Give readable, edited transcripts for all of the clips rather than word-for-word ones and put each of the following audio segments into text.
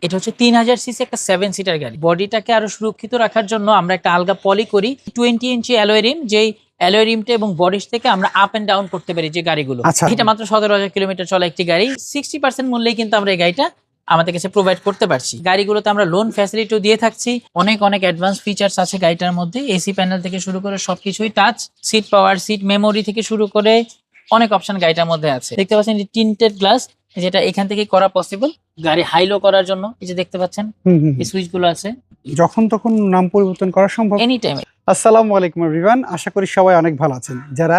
এটা হচ্ছে 3000 সিসি একটা 7 সিটার গাড়ি। বডিটাকে আরো সুরক্ষিত রাখার জন্য আমরা একটা আলগা পলি করি 20 ইঞ্চি অ্যালয় রিম, যেই অ্যালয় রিমটা এবং বডিস থেকে আমরা আপ এন্ড ডাউন করতে পারি যে গাড়িগুলো। আচ্ছা। এটা মাত্র 17,000 কিলোমিটার চলা একটি গাড়ি। 60% মূল্যেই কিন্তু আমরা এই গাড়িটা আমাদের কাছে প্রোভাইড করতে পারছি। গাড়িগুলোতে আমরা লোন ফ্যাসিলিটিও দিয়ে থাকছি। অনেক অ্যাডভান্স ফিচার্স আছে গাড়িটার মধ্যে। এসি প্যানেল থেকে শুরু করে সবকিছুই touch, seat power, seat memory থেকে শুরু করে অনেক অপশন গাড়িটার মধ্যে আছে। দেখতে পাচ্ছেন যে টিন্টেড গ্লাস, যেটা এখান থেকে করা পসিবল। গাড়ি হাইলো করার জন্য এই যে দেখতে পাচ্ছেন এই সুইচ গুলো আছে, যখন তখন নাম পরিবর্তন করা সম্ভব এনি টাইম। আসসালামু আলাইকুম এভরিওয়ান, আশা করি সবাই অনেক ভালো আছেন। যারা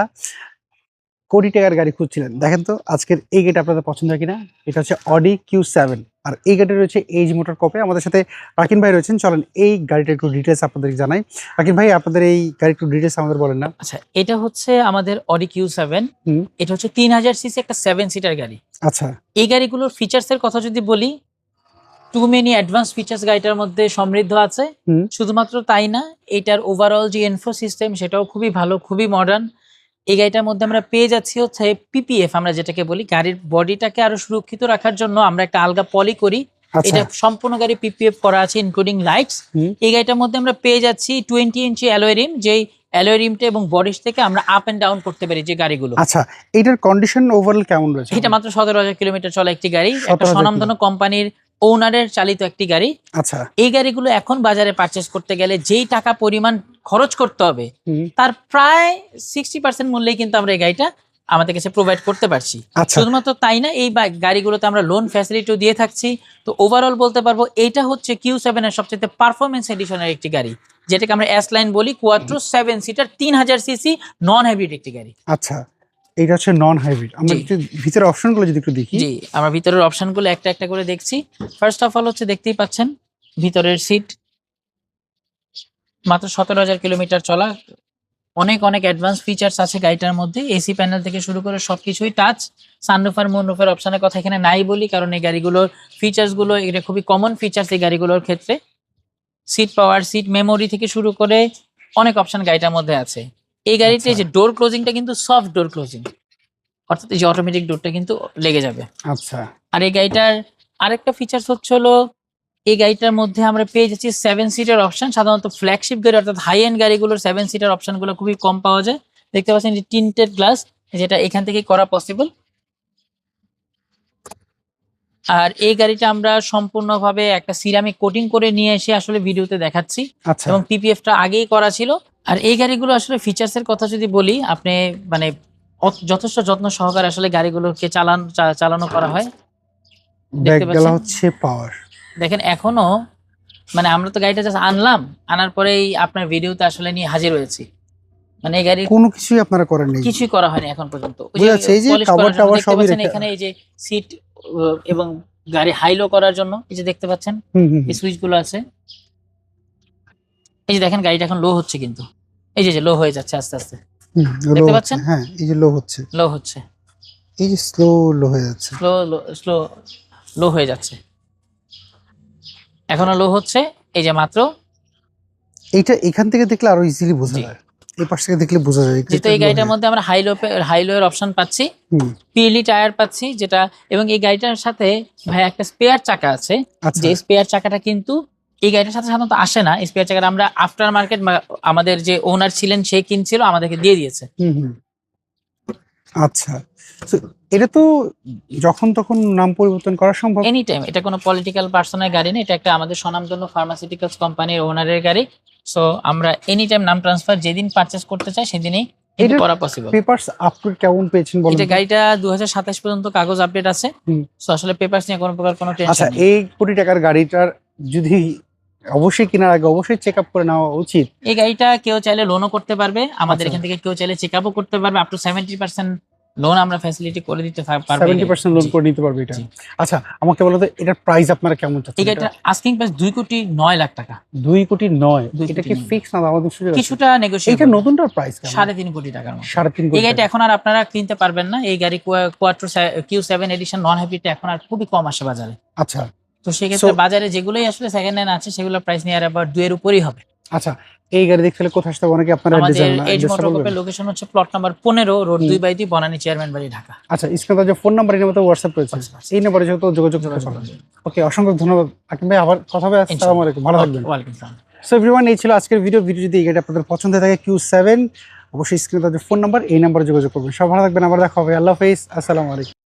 কোটি টাকার গাড়ি খুঁজছিলেন, দেখেন তো আজকের এই গাড়িটা আপনাদের পছন্দ হয় কিনা। এটা হচ্ছে অডি Q7 আর এই গাড়িটা রয়েছে এইজ মোটর কপে। আমাদের সাথে রাকিন ভাই রয়েছেন, চলেন এই গাড়িটা একটু ডিটেলস আপনাদের জানাই। রাকিন ভাই, আপনাদের এই গাড়ি একটু ডিটেলস আমাদের বলেন না। আচ্ছা, এটা হচ্ছে আমাদের অডি Q7। এটা হচ্ছে 3000 সিসি একটা 7 সিটার গাড়ি। আচ্ছা, এই গাড়িগুলোর ফিচার্স এর কথা যদি বলি, টু মেনি অ্যাডভান্স ফিচার্স গাড়িটার মধ্যে সমৃদ্ধ আছে। শুধুমাত্র তাই না, এটার ওভারঅল যে ইনফো সিস্টেম সেটাও খুবই ভালো, খুবই মডার্ন। এই গাড়িটার মধ্যে আমরা পেয়ে যাচ্ছি হচ্ছে পিপিএফ, আমরা যেটাকে বলি গাড়ির বডিটাকে আরো সুরক্ষিত রাখার জন্য আমরা একটা আলগা পলি করি। এটা সম্পূর্ণ গাড়ি পিপিএফ করা আছে, ইনক্লুডিং লাইটস। এই গাড়িটার মধ্যে আমরা পেয়ে যাচ্ছি 20 ইঞ্চি অ্যালয় রিম, যেই অ্যালয় রিমটা এবং বডিস থেকে আমরা আপ এন্ড ডাউন করতে পারি যে গাড়িগুলো। আচ্ছা, এটার কন্ডিশন ওভারঅল কেমন রয়েছে? এটা মাত্র 17,000 কিলোমিটার চলা একটি গাড়ি, একটা স্বনামধন্য কোম্পানির ওনারের চালিত একটি গাড়ি। আচ্ছা, এই গাড়িগুলো এখন বাজারে পারচেজ করতে গেলে যেই টাকা পরিমাণ খরচ করতে হবে, তার প্রায় 60% মূল্যেই কিন্তু আমরা এই গাড়িটা আমাদের কাছে প্রোভাইড করতে পারছি। শুধুমাত্র তাই না, এই গাড়িগুলোতে আমরা লোন ফ্যাসিলিটিও দিয়ে থাকছি। তো ওভারঅল বলতে পারবো এটা হচ্ছে Q7 এর সবচেয়ে পারফরমেন্স এডিশনের একটি গাড়ি, যেটাকে আমরা এস লাইন বলি। Quattro 7 seater 3000 CC non hybrid একটি গাড়ি। আচ্ছা, এটা হচ্ছে নন হাইব্রিড। আমরা একটু ভিতরের অপশনগুলো যদি একটু দেখি। জি, আমরা ভিতরের অপশনগুলো একটা একটা করে দেখছি। ফার্স্ট অফ অল হচ্ছে দেখতেই পাচ্ছেন ভিতরের সিট, মাত্র 17,000 কিলোমিটার চলা। অনেক অ্যাডভান্স ফিচার্স আছে গাড়িটার মধ্যে। এসি প্যানেল থেকে শুরু করে সবকিছুই টাচ। সানরুফার মুনরুফের অপশনের কথা এখানে নাই বলি, কারণ এই গাড়িগুলোর ফিচার্সগুলো এটা খুবই কমন ফিচার্স এই গাড়িগুলোর ক্ষেত্রে। সিট পাওয়ার, সিট মেমোরি থেকে শুরু করে অনেক অপশন গাড়িটার মধ্যে আছে। এই গাড়িতে যে ডোর ক্লোজিংটা কিন্তু সফট ডোর ক্লোজিং, অর্থাৎ এই যে অটোমেটিক ডোরটা কিন্তু লেগে যাবে। আচ্ছা, আর এই গাড়িটার আরেকটা ফিচার্স হচ্ছে হলো, এই গাড়িটার মধ্যে আমরা পেয়ে যাচ্ছি 7 সিটার অপশন। সাধারণত ফ্ল্যাগশিপ গাড়ি অর্থাৎ হাই এন্ড গাড়িগুলোর 7 সিটার অপশনগুলো খুবই কম পাওয়া যায়। দেখতে পাচ্ছেন যে টিন্টেড গ্লাস, যেটা এখান থেকে করা পসিবল। আর এই গাড়িটা আমরা সম্পূর্ণভাবে একটা সিরামিক কোটিং করে নিয়ে এসে আসলে ভিডিওতে দেখাচ্ছি, এবং পিপিএফটা আগেই করা ছিল। আর এই গাড়িগুলো আসলে ফিচার্স এর কথা যদি বলি, আপনি মানে যথেষ্ট যত্ন সহকারে আসলে গাড়িগুলোকে চালানো করা হয়। দেখতে পাচ্ছেন হচ্ছে পাওয়ার। দেখেন এখনো মানে আমরা তো গাড়িটা জাস্ট আনার পরেই আপনার ভিডিওতে আসলে নিয়ে হাজির হয়েছি। মানে এই গাড়ির কোনো কিছুই আপনারা করেন নাই, কিছুই করা হয়নি এখন পর্যন্ত। এখানে এই যে সিট এবং গাড়ি হাইলো করার জন্য এই যে দেখতে পাচ্ছেন এই সুইচ গুলো আছে। এই যে দেখেন গাড়িটা এখন লো হচ্ছে, কিন্তু এই যে লো হয়ে যাচ্ছে আস্তে আস্তে। দেখতে পাচ্ছেন? হ্যাঁ, এই যে লো হচ্ছে, এই যে লো হয়ে যাচ্ছে, লো হয়ে যাচ্ছে, এখনো লো হচ্ছে। এই যে মাত্র এইটা এখান থেকে দেখলে আরো ইজিলি বোঝা যায়, এই পাশ থেকে দেখলে বোঝা যায়। যেহেতু এই গাড়িটার মধ্যে আমরা হাইলো এর অপশন পাচ্ছি, পিএলই টায়ার পাচ্ছি যেটা, এবং এই গাড়িটার সাথে ভাই একটা স্পেয়ার চাকা আছে। যে স্পেয়ার চাকাটা কিন্তু এই গাড়িটার সাথে সাধারণত আসে না। স্পেয়ার চাকাটা আমরা আফটার মার্কেট আমাদের যে ওনার ছিলেন সে কিনছিল, আমাদেরকে দিয়ে দিয়েছে। আচ্ছা, এটা তো যখন তখন নাম পরিবর্তন করা সম্ভব এনি টাইম। এটা কোনো পলিটিক্যাল পার্সনের গাড়ি না, এটা একটা আমাদের স্বনামধন্য ফার্মাসিউটিক্যালস কোম্পানির ওনারের গাড়ি। সো আমরা এনি টাইম নাম ট্রান্সফার যেদিন পারচেজ করতে চাই সেদিনই এটা করা পসিবল। পেপারস আপডেট কেমন পেয়েছেন বলুন? এটা গাড়িটা 2027 পর্যন্ত কাগজ আপডেট আছে। সো আসলে পেপারস নিয়ে কোনো প্রকার কোনো টেনশন নেই। আচ্ছা, এই কোটি টাকার গাড়িটার যদি অবশ্যই কেনার আগে অবশ্যই চেক আপ করে নেওয়া উচিত। এই গাড়িটা কেউ চাইলে লোনও করতে পারবে আমাদের এখান থেকে, কেউ চাইলে চেক আপও করতে পারবে। আপ টু 70% লোন আমরা ফ্যাসিলিটি করে দিতে পারবো। 70% লোন করে নিতে পারবে এটা। আচ্ছা, আমাকে বলো তো এটার প্রাইস আপনারা কেমন চাচ্ছেন? এই গাড়িটা আস্কিং প্রাইস 2,09,00,000 টাকা। 2,09,00,000 এটা কি ফিক্স না আমাদের সুযোগ আছে? কিছুটা নেগোশিয়েবল। এটা নতুনটার প্রাইস কেমন? 3.5 কোটি টাকার মতো। 3.5 কোটি। এই গাড়িটা এখন আর আপনারা কিনতে পারবেন না। এই গাড়ি Quattro Q7 addition non hybrid এখন আর খুবই কম আসে বাজারে। আচ্ছা, তো সেক্ষেত্রে বাজারে যেগুলোই আসলে সেকেন্ড হ্যান্ড আছে সেগুলোর প্রাইস নিয়ে আর আবার 2 এর উপরেই হবে। আচ্ছা, এই গাড়ি দেখতে হলে কোথায় আসতে হবে অনেকে আপনারা আমাদের জানেন না, এজ address টা বলবেন? মোটরকপের লোকেশন হচ্ছে plot number 15 road 2/2 Banani chairman বাড়ি ঢাকা। আচ্ছা, স্ক্রিনে যে ফোন নাম্বার এর মধ্যে হোয়াটসঅ্যাপ রয়েছে, এই নাম্বারে যত যোগাযোগ করতে পারবেন। ওকে, অসংখ্য ধন্যবাদ আকিব ভাই, আবার কথা হবে। আসসালামু আলাইকুম, ভালো থাকবেন। ওয়ালাইকুম আসসালাম। সো এভরিওয়ান, এই ছিল আজকের ভিডিও যদি এই গাড়ি আপনাদের পছন্দ হয়ে থাকে Q7, অবশ্যই স্ক্রিনে যে ফোন নাম্বার, এই নাম্বারে যোগাযোগ করবেন। সব ভালো থাকবেন, আবার দেখা হবে। আল্লাহ হাফেজ, আসসালামু আলাইকুম।